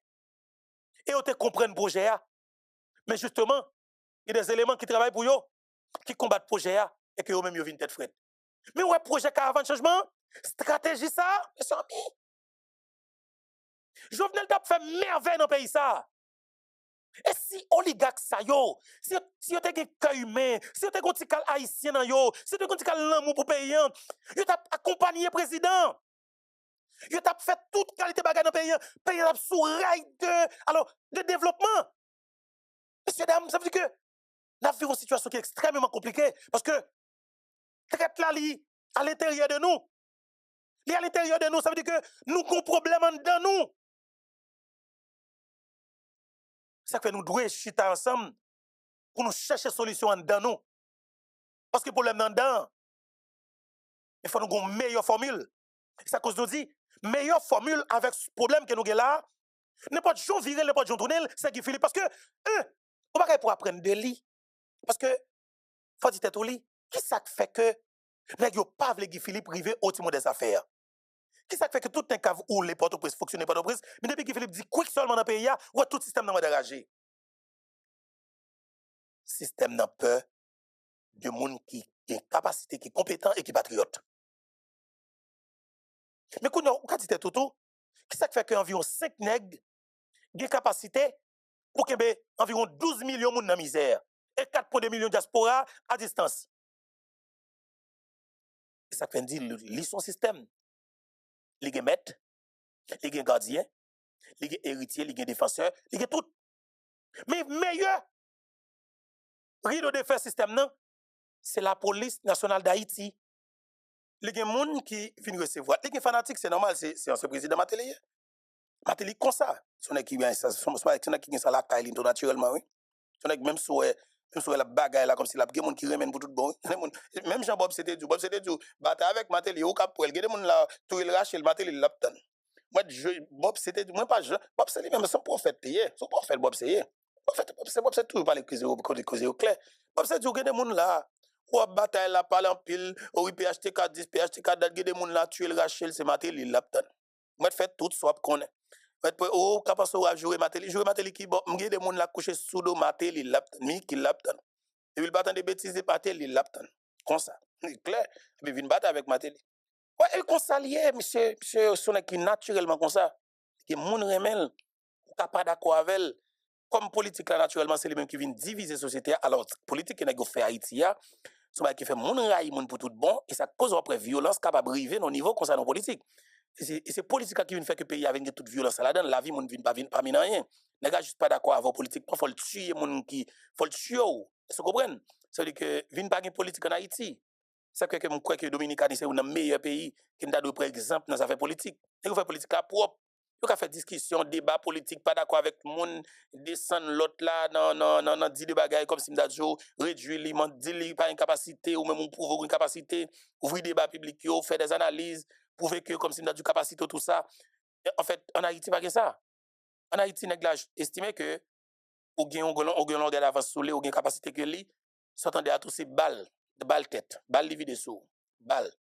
et on te comprenne le projet. Mais justement, il y a des éléments qui travaillent pour eux, qui combattent le projet et que eux-mêmes viennent tête frette. Mais ouais, projet caravane changement, stratégie ça, mes amis. Jovenel t'a fait merveille dans le pays ça. Et si oligarque ça yo, si vous avez un cas humain, si vous avez un petit haïtien dans yo, si vous avez un petit l'amour pour pays, vous avez accompagné le président. Vous avez fait toute qualité de bagage dans le pays a sous rail de développement. Messieurs, dames, ça veut dire que nous vivons une situation qui est extrêmement compliquée parce que traite la li à l'intérieur de nous. Li à l'intérieur de nous, ça veut dire que nous avons un problème dans nous. Ça fait nous devons chiter ensemble pour nous chercher solution dans nous. Parce que le problème dans dedans, il faut nous avoir une meilleure formule. C'est à cause de nous dit, meilleure formule avec ce problème que nous avons là, n'importe Jean virer, n'importe Jean tourner, c'est Guy Philippe. Parce que, on va pour apprendre de lui. Parce que, faut dire tout lui, qui ça fait que, les gens pas Guy Philippe river au timon des affaires? Qui ça fait que tout un cave ou les porte-prise fonctionne porte-prise, mais depuis Guy Philippe dit quick seulement dans le pays, ou tout système n'a pas dérangé. Système n'a peur de monde qui a capacité, qui est compétent et qui est patriote. Mais quand on dit tout, qui ça fait qu'environ 5 nègres ont capacité pour qu'il y ait environ 12 millions de monde dans la misère et 4,2 millions de diaspora à distance? Et ça fait dire, lit son système. Il y a maître, il y a gardien, il y a héritier, il y a défenseur, il y a tout. Mais meilleur rideau de faire système, non, c'est la police nationale d'Haïti. Il y a des gens qui viennent recevoir. Les fanatiques, c'est normal, c'est ce président Matéli. Matéli comme ça. Son équipe, qui ça la caille naturellement, oui. Son équipe, même sur la bagaille là, comme si la gens qui remène pour tout bon. Même Jean-Bob, c'était du bataille avec Matéli, au cap pour elle. Il y a des gens là, tout il lâche, le Matéli l'aptan. Moi, Bob, c'était du moins pas Jean. Bob, c'est lui-même, son prophète, son prophète, Bob, c'est Bob, c'est toujours pas les causer au clair. Bob, c'est du, il y a des gens là. Ou bataille la parle en pile, ou PHTK 10, PHTK date, des gens là, tuer le Rachel, c'est Matéli l'aptan. Moi, fait tout swap qu'on est. Oh, capable de jouer Matéli qui bon, m'gé des gens là couché sous dos Matéli l'aptan, mi qui l'aptan. Et il battre des bêtises Matéli l'aptan. Comme ça. C'est clair. Et puis vinn battre avec Matéli. Ouais, et comme ça lié, monsieur son qui naturellement comme ça. Qui moun remel, ou pas d'accord avec elle. Comme politique là naturellement c'est les mêmes qui viennent diviser la société. Alors politique qui n'a fait Haïti c'est qui fait moun raï moun pour tout bon et ça cause après violence capable arriver au niveau concernant politique. Et c'est politique qui vient faire que le pays avec toute violence là-dedans, la vie moun vient pas rien. Les gars juste pas d'accord avec politique, faut le tuer moun qui faut le tuer. Vous comprenez? Ça veut dire que vient pas une politique en Haïti. Ça fait que je crois que Dominicani c'est un meilleur pays qui n'a par exemple dans affaires politique. Et vous fait politique là propre. Vous fait discussion, débat politique, pas d'accord avec le monde, descendre l'autre là, non, dit des bagailles comme si m'dadjo, réduire li, dit pas une capacité, ou même prouver une capacité, ouvrir débat public, faire des analyses, prouver que comme si m'dadjo capacité, tout ça. Et en fait, en Haïti, pas que ça. En Haïti, nèg estimé que, ou gen longueur d'avance sur lui, ou gen capacité que lui, s'entendait à tous ces balles, de balles tête, balles vide sous, balles.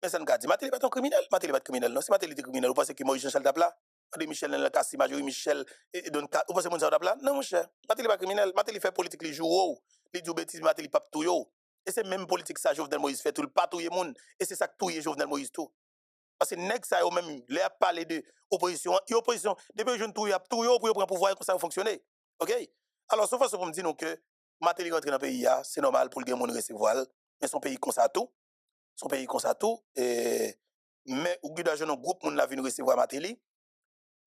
Mais ça ne dit, Matéli pas un criminel, Matéli pas criminel, non, si Matéli était criminel, vous pensez que Moïse Jean-Charles Dapla, André Michel dans le cas, si Majorie Michel, vous pensez que Moïse Dapla? Non, mon cher, Matéli pas criminel, Matéli fait politique, les jours, les jours bêtises, Matéli pas tout yo. Et c'est même politique ça, Jovenel Moïse fait tout, le pas tout le monde, et c'est ça que tout y est Jovenel Moïse tout. Parce que nèg ça yo même, les a parlé de opposition, et opposition, depuis jeune tout yo pour prendre pouvoir, comme ça fonctionner. OK? Alors, sauf pour me dire que Matéli rentre dans le pays, c'est normal pour le gens recevoir, mais son pays comme ça tout. Son pays comme ça tout mais ou gida jeune groupe moun la vinn recevoir Matéli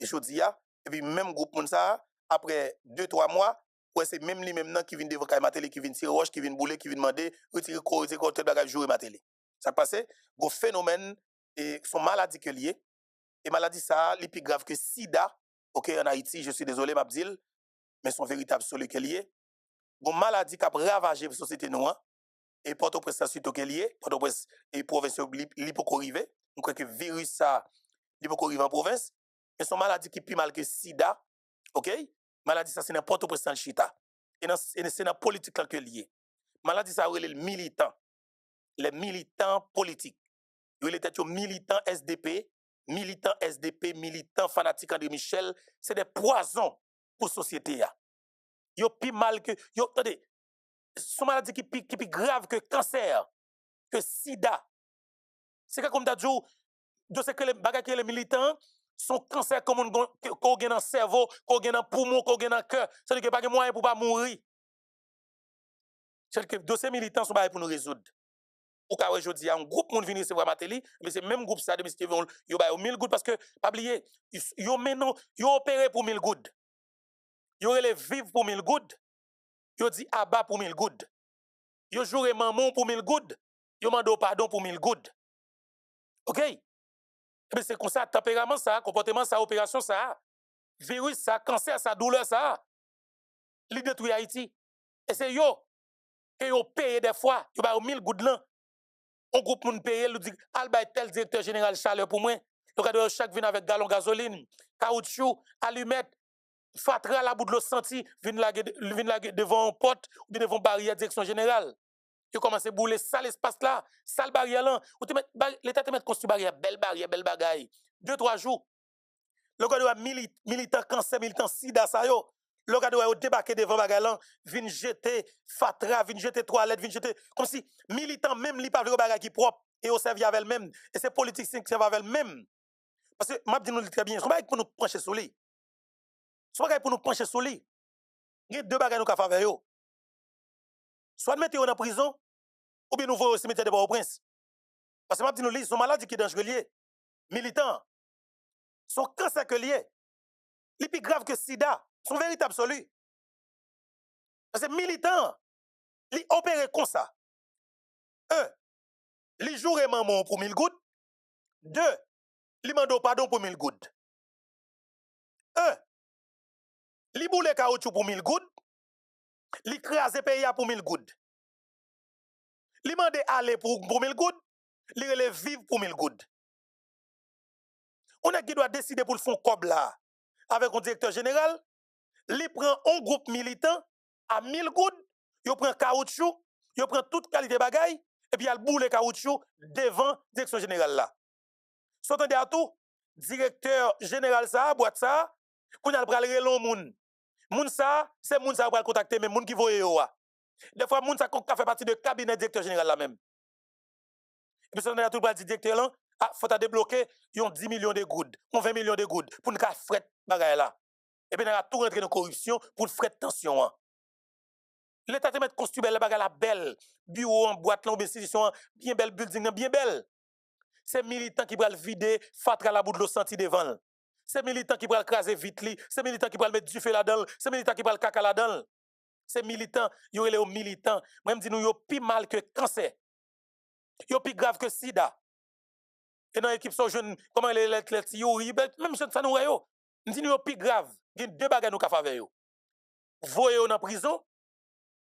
et jodi a et puis même groupe moun ça après 2-3 mois ouais c'est même lui même nan qui vinn devant Matéli qui vinn tirer roche qui vinn bouler qui vinn demander retirer côté bagage jouer Matéli ça passé go phénomène et son maladie que lié et maladie ça li plus grave que sida OK en Haïti je suis désolé m'abdil mais son véritable celui que lié go maladie qui a ravagé la société noire et Port-au-Prince ça suite au lié Port-au-Prince et province l'hypocorivé on croit que virus ça l'hypocorivé en province et son maladie qui plus mal que sida OK maladie ça c'est n'importe Port-au-Prince dans chita et c'est dans politique que lié maladie ça les militants politiques ils étaient militants SDP militants SDP, militants fanatiques André Michel, c'est des poisons pour la société. Yo plus mal que. Yo, attendez, son maladie qui plus grave que cancer, que sida. C'est comme t'as dit, de ce que les bagages que les militants sont cancer comme on gagne dans le cerveau, qu'on gagne dans le poumon, qu'on gagne dans le cœur. C'est-à-dire qu'il n'y a pas de moyen pour pas mourir. C'est-à-dire que dossiers militants sont pas pour nous résoudre. Ou quand aujourd'hui, il y a un groupe qui vient recevoir Matéli, mais c'est même groupe ça, de monsieur qui yo ba 1000 gouttes parce que, pas oublier, yo maintenant, yo opéré pour 1000 gouttes. Yo relè vivre pour 1000 gouttes. Yo dit abat pour 1000 gouttes. Yo joué maman pour 1000 gouttes. Yo mando pardon pour 1000 gouttes. OK? Mais c'est comme ça, tempérament ça, comportement ça, opération ça, virus ça, cancer ça, douleur ça. Li détruit Haïti. Et c'est yo que yo paye des fois, yo ba 1000 gouttes là. On groupe moun paye, lui dit Alba tel directeur général chaleur pour moi. Yo ka chaque vin avec galon gasoline, caoutchouc, allumette, fatra la bout de l'eau senti, vin la devant un pote ou bien devant barrière direction générale. Yo commence à bouler ça l'espace là, ça le barrière là. Ou te met l'état te met construit barrière, belle bagaille. 2-3 jours. Le gars doit militant cancer, militant sida ça yo. Le gars doit débarquer devant bagaille là, vin jeter fatra, vin jeter toilette, vin jeter comme si militant même li pas le bagaille qui propre et au servi avec même et c'est politique qui servent avec même. Parce que m'a dit nous très bien, c'est pas pour nous pencher sur lui. C'est pas pour nous pencher sur lui. Il y a deux bagages nous ka faire yo. Soit mettre en prison ou bien nous voyons au cimetière de Port-au-Prince. Parce que m'a dit nous sont maladies qui sont dangereux liés. Militants sont cancer que liés. Les plus grave que sida, sont véritable absolu. Parce que militants, ils opèrent comme ça. 1. Ils jouent maman pour 1000 gouttes. 2. Ils demandent pardon pour 1000 gouttes. 1. Ils boulent caoutchouc pour 1000 gouttes. Ils crasent pays pour 1000 gouttes. Ils demandent aller pour 1000 gouttes. Ils relèvent vivre pour 1000 gouttes. On a qui doit décider pour le fond cob là avec un directeur général. Il prend un groupe militant à 1000 gouttes, il prend caoutchouc, il prend toute qualité de bagaille, et puis il boule caoutchouc devant la direction générale là. S'entendez à tout, directeur général ça, boîte ça, pour nous aller relon moun. Moun ça, c'est moun ça pour contacter même moun qui voye yo. Des fois moun ça fait partie de cabinet directeur général là même. Et puis s'entendez à tout pour dire directeur là, faut ta débloquer, yon 10 millions de gouttes, 20 millions de gouttes pour nous faire fret bagaille là. Et puis, on a tout rentré dans la corruption pour faire tension. L'État te met construire la bagarre la belle, bureau en boîte, l'institution, bien belle building, bien belle. C'est militants qui vont vider, fatra la bout de l'eau senti devant. C'est militants qui vont craser vitli, c'est militants qui vont mettre du feu là-dedans, c'est militants qui vont caca là-dedans. C'est militants, yo les militants, même dit nous yo plus mal que cancer. Yo plus grave que sida. Et dans l'équipe sont jeunes, comment les même jeune ça nous yo. Dit nous yo plus grave. Il y a deux bagages nous ka faire yo. Voyer en prison,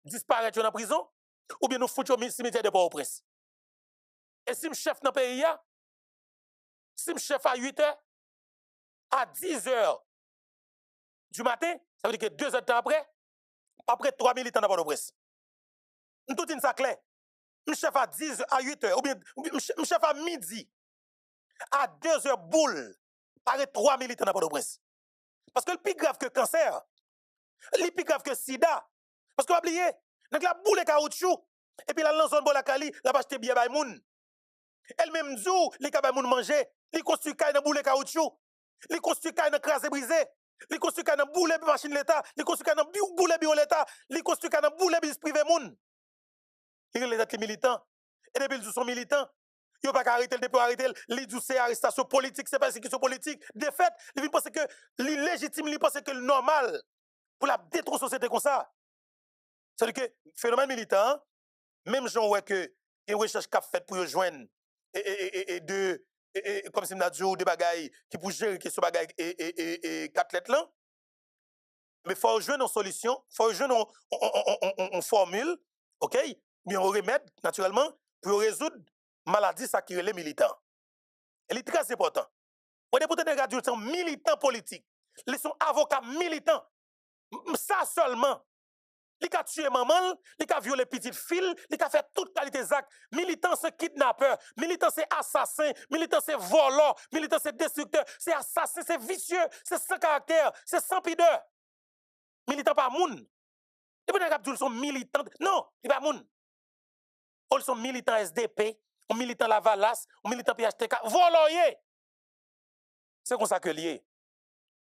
disparaître en prison, ou bien nous foutre au cimetière de Port-au-Prince. Et si le chef dans le pays, si le chef à 8h, à 10h du matin, ça veut dire que 2 heures de temps après 3 militants dans Port-au-Prince. Tout est ça clair. Le chef à 10h, à 8h, ou bien le chef à midi, à 2h boule, paraît 3 militants dans Port-au-Prince. Parce que le plus grave que cancer, le plus grave que sida. Parce que vous oubliez, donc la boule de caoutchouc, et puis la lance en la cali, la vache bien bay moun. Elle même dit, les ka bay moun manger, les construit kay dans boule de caoutchouc, les construit kay dans crasé brisé, les construit kay dans boule de machine l'état, les construit kay dans boule bio l'état, les construit kay dans boule de privé moun. Les militants, et depuis ils sont militants, ils n'ont pas arrêter depuis arrêter, ils disent c'est arrestation politique, c'est persécution politique. De fait, ils pensent que les légitimes, ils pensent que le normal pour la détruire la société comme ça. C'est-à-dire que le phénomène militant, même gens ouais que une recherche qu'a fait pour joindre et comme si on a dit des bagailles qui pour gérer question bagaille et 4 lettres là. Mais faut joindre une solution, faut joindre une formule, OK? Mais un remède naturellement pour résoudre maladie ça qui les militants. Elle est très important. On est pourtant des radios sont militants politiques. Ils sont avocats militants. Ça seulement. il a tué maman, il a violé petite fille, il a fait toute qualité d'actes. Militant c'est kidnappeur, militant c'est assassin, militant c'est voleur, militant c'est destructeur, c'est assassin, c'est vicieux, c'est sans caractère, c'est sans pudeur. Militant pas moun. Et puis ils sont militants. Non, il pas moun. Ils sont militants SDP, ou militants Lavalas, ou militants PHTK, voleur. C'est comme ça que lié.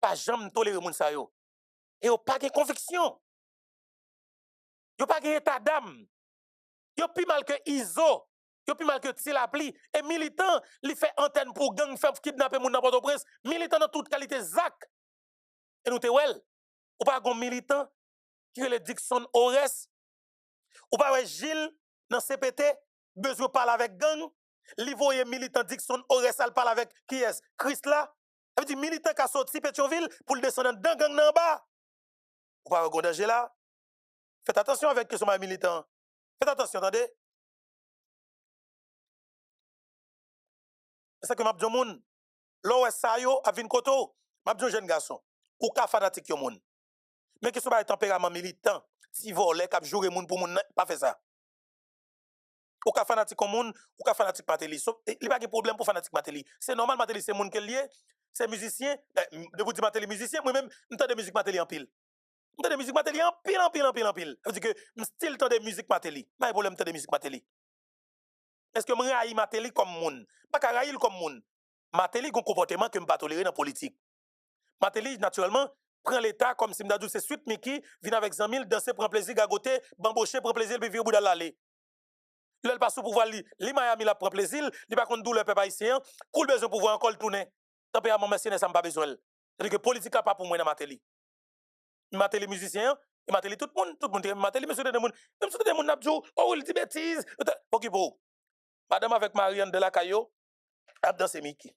Pas jamais tolérer moun sa yo. Et yo pas de conviction. Yo pas de état d'âme. Yo plus mal que ISO. Yo plus mal que Tilapli. Et militant, li fait antenne pour gang, fait kidnapper moun dans Port-au-Prince. Militant dans toute qualité ZAC. Et nous te wel. Ou pas gon militant qui est le Dixon Ores. Ou pas Gilles dans CPT, besoin parler avec gang. Li voye militant Dixon Ores, al parle avec qui est? Chris là. Ça veut dire militant qui a sorti Pétionville pour le descendre dans gang en bas. Ou pas gon danger là. Faites attention avec ce sont militants. Faites attention, attendez. C'est ça que m'a dit moun. L'OS sa yo a vin koto. M'a dit jeune garçon. Ou ka fanatique yo moun. Mais que ce soit tempérament militant, si volé cap jouer moun pour moun pas fait ça. Ou ka fanatique comme moun, ou ka fanatique Mateli. Il pas de problème pour fanatique Mateli. C'est normal Mateli c'est moun qui lié, c'est musicien, de vous dire Mateli musicien, moi même m'entend de musique Mateli en pile. M'entend de musique Mateli en pile en pile en pile en pile. Ça veut dire que m'style temps de musique Mateli. Pas de problème temps de musique Mateli. Est-ce que m'raï Mateli comme moun? Pas ka raïl comme moun. Mateli gon comportement que m'pas tolérer dans politique. Mateli naturellement prend l'état comme si m'dadou c'est suite Mickey vient avec 100 000 danser prend plaisir gagoter bambocher prend plaisir puis vire bout dans l'allée. Le passe au pouvoir li Miami la prend plaisir, li pas contre douleur peuple haïtien, cool besoin pouvoir encore tourner. Tempérament mercenaire ça me pas besoin. C'est-à-dire que politique pas pour moi dans Mateli. Mateli musicien, et Mateli tout le monde Mateli monsieur de monde, même si des monde n'a dit oh il dit bêtise. OK pour. Madame avec Marianne de la Caillou a dansé Mickey.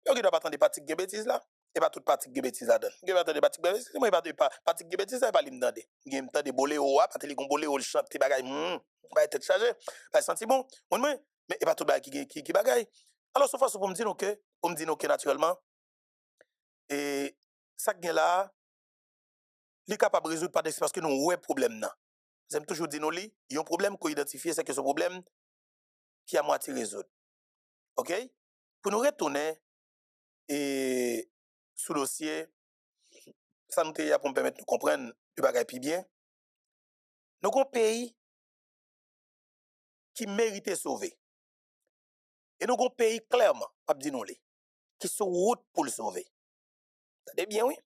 Yo qui doit pas attendre pratique de bêtises là. Et pas toute pratique de bêtises là-dedans. Vous pas attendre pratique de bêtises, moi pas pratique de bêtises, ça pas li m'dande. Game temps de boléo, Mateli gon boléo le chante bagay, ba tête chargée, ba senti bon. Mais pas tout bagay qui bagay. Alors sauf pour me dire OK, naturellement. Et ça gen là, li capable résoudre pas parce que nous ouais problème nan. J'aime toujours dire nous li, y a un problème qu'on identifier c'est que ce problème qui a moitié résoudre. OK? Pour nous retourner et sous dossier ça nous pour me permettre de comprendre le bagay plus bien. Nous avons un pays qui mérite sauver. Et nous avons un pays clairement, pas dire nous qui est sur route pour le sauver. T'as bien oui?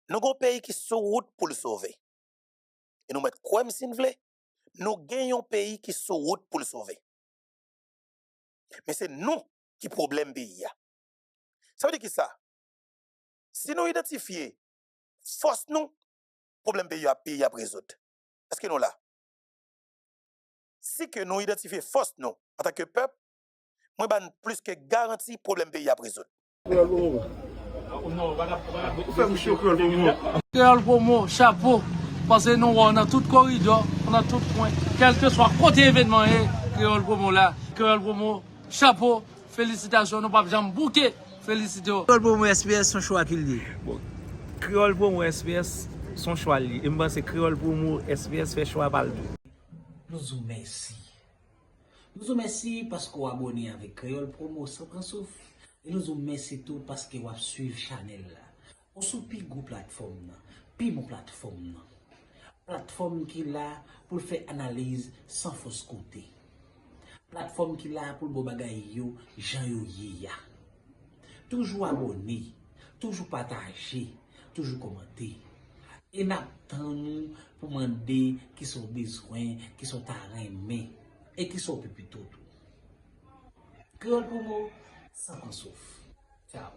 Nous avons un pays qui est sur route pour le sauver. Et nous mettons quoi si nous voulons? Nous gagnons un pays qui est sur route pour le sauver. Mais c'est nous qui problème pays. Ça veut dire que ça? Si nous identifions force nous, problème pays à résoudre. Est-ce que nous là? Si que nous identifions force nous en tant que peuple, moi ben plus que garanti problème pays à résoudre. Créole pour moi, chapeau, parce que nous on a tout corridor, on a tout point, quel que soit côté événement, créole pour moi là, créole pour moi, chapeau, félicitations, nous pas jamais bouquet, félicitations. Créole pour moi, SPS, son choix qu'il dit. Bon, créole pour moi, SPS, son choix. Et je pense que créole pour moi, SPS fait choix par le tout. Nous vous remercions. Nous vous remercions parce que vous abonnez avec Créole Promo sans prendre souffle. Et nous vous remercions tout parce que vous suivez la chaîne. On sous pi go plateforme, pi mon plateforme. Plateforme qui là pour faire analyse sans fausse côté. Plateforme qui là pour bo bagay yo, jan yo ya. Toujours abonné, toujours partager, toujours commenter. Et n'attendons pour demander qui sont besoins, qui sont arrêtés et qui sont plus tout. Créole pour moi, sans qu'on souffre. Ciao.